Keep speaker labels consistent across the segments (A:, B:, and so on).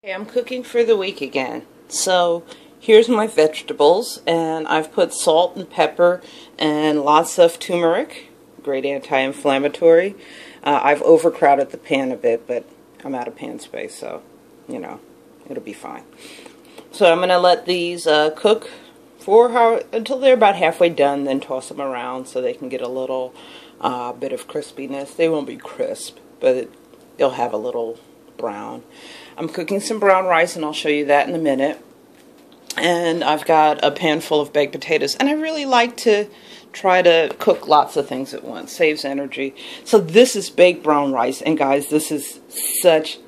A: Okay, I'm cooking for the week again. So here's my vegetables, and I've put salt and pepper and lots of turmeric, great anti-inflammatory. I've overcrowded the pan a bit, but I'm out of pan space, so you know, it'll be fine. So I'm going to let these cook until they're about halfway done, then toss them around so they can get a little bit of crispiness. They won't be crisp, but they'll have a little brown. I'm cooking some brown rice, and I'll show you that in a minute. And I've got a pan full of baked potatoes, and I really like to try to cook lots of things at once. Saves energy. So this is baked brown rice, and guys, this is such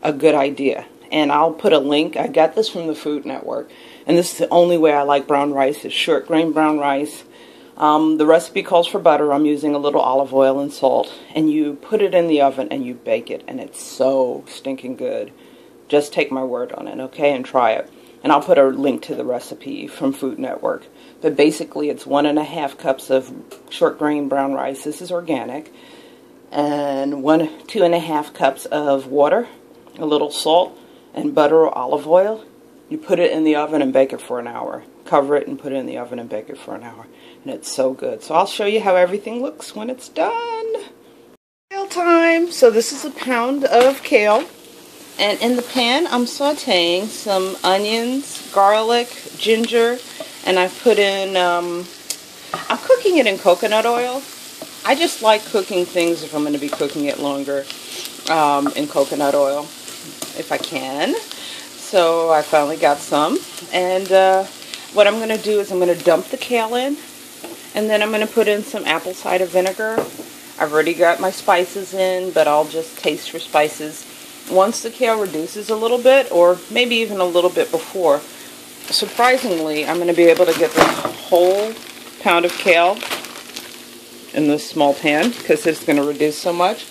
A: a good idea. And I'll put a link. I got this from the Food Network, and this is the only way I like brown rice. It's short grain brown rice. The recipe calls for butter. I'm using a little olive oil and salt, and you put it in the oven and you bake it, and it's so stinking good. Just take my word on it, okay, and try it. And I'll put a link to the recipe from Food Network. But basically, it's 1.5 cups of short grain brown rice. This is organic. And 2.5 cups of water, a little salt, and butter or olive oil. You put it in the oven and bake it for an hour. Cover it and put it in the oven and bake it for an hour. And it's so good. So I'll show you how everything looks when it's done. Kale time. So this is a pound of kale. And in the pan, I'm sauteing some onions, garlic, ginger, and I've put in, I'm cooking it in coconut oil. I just like cooking things, if I'm going to be cooking it longer, in coconut oil, if I can. So I finally got some. And what I'm going to do is I'm going to dump the kale in, and then I'm going to put in some apple cider vinegar. I've already got my spices in, but I'll just taste for spices. Once the kale reduces a little bit, or maybe even a little bit before, surprisingly, I'm going to be able to get this whole pound of kale in this small pan, because it's going to reduce so much.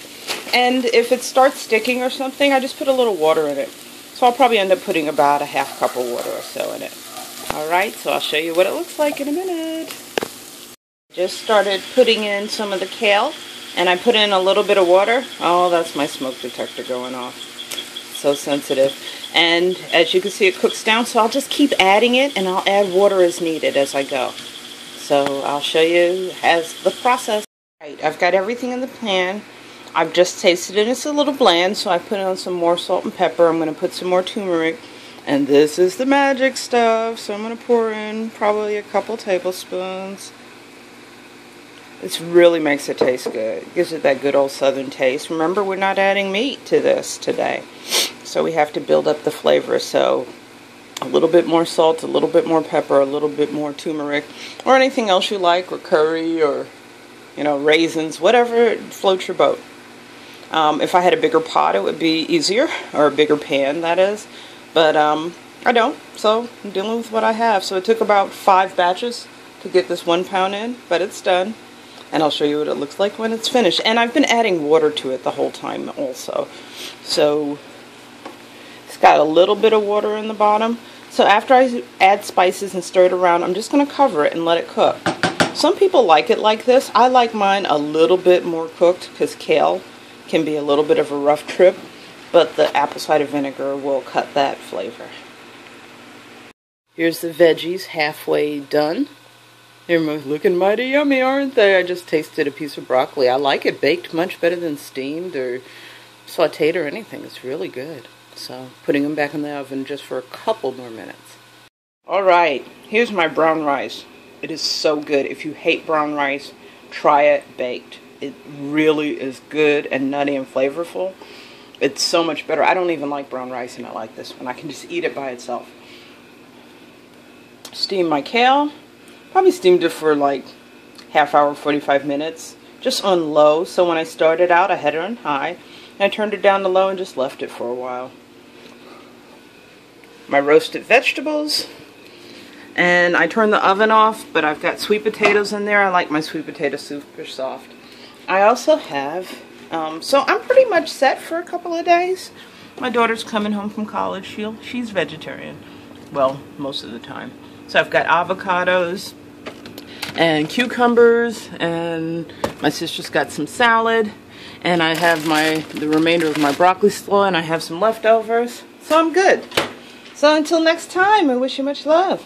A: And if it starts sticking or something, I just put a little water in it. So I'll probably end up putting about a half cup of water or so in it. Alright, so I'll show you what it looks like in a minute. Just started putting in some of the kale, and I put in a little bit of water. Oh, that's my smoke detector going off. So sensitive. And as you can see, it cooks down, so I'll just keep adding it, and I'll add water as needed as I go. So I'll show you as the process. Right, I've got everything in the pan. I've just tasted it. It's a little bland, so I put on some more salt and pepper. I'm going to put some more turmeric. And this is the magic stuff. So I'm going to pour in probably a couple tablespoons. This really makes it taste good. It gives it that good old southern taste. Remember, we're not adding meat to this today. So we have to build up the flavor. So a little bit more salt, a little bit more pepper, a little bit more turmeric, or anything else you like, or curry, or, you know, raisins, whatever floats your boat. If I had a bigger pot, it would be easier, or a bigger pan, that is. But I don't, so I'm dealing with what I have. So it took about 5 batches to get this 1 pound in, but it's done. And I'll show you what it looks like when it's finished. And I've been adding water to it the whole time also. So it's got a little bit of water in the bottom. So after I add spices and stir it around, I'm just going to cover it and let it cook. Some people like it like this. I like mine a little bit more cooked, because kale can be a little bit of a rough trip. But the apple cider vinegar will cut that flavor. Here's the veggies halfway done. They're looking mighty yummy, aren't they? I just tasted a piece of broccoli. I like it baked much better than steamed or sauteed or anything. It's really good. So putting them back in the oven just for a couple more minutes. Alright, here's my brown rice. It is so good. If you hate brown rice, try it baked. It really is good and nutty and flavorful. It's so much better. I don't even like brown rice, and I like this one. I can just eat it by itself. Steam my kale. Probably steamed it for like half hour, 45 minutes. Just on low, so when I started out, I had it on high. And I turned it down to low and just left it for a while. My roasted vegetables. And I turned the oven off, but I've got sweet potatoes in there. I like my sweet potatoes super soft. I also have, so I'm pretty much set for a couple of days. My daughter's coming home from college. She's vegetarian. Well, most of the time. So I've got avocados and cucumbers, and my sister's got some salad, and I have the remainder of my broccoli slaw, and I have some leftovers. So I'm good. So until next time, I wish you much love.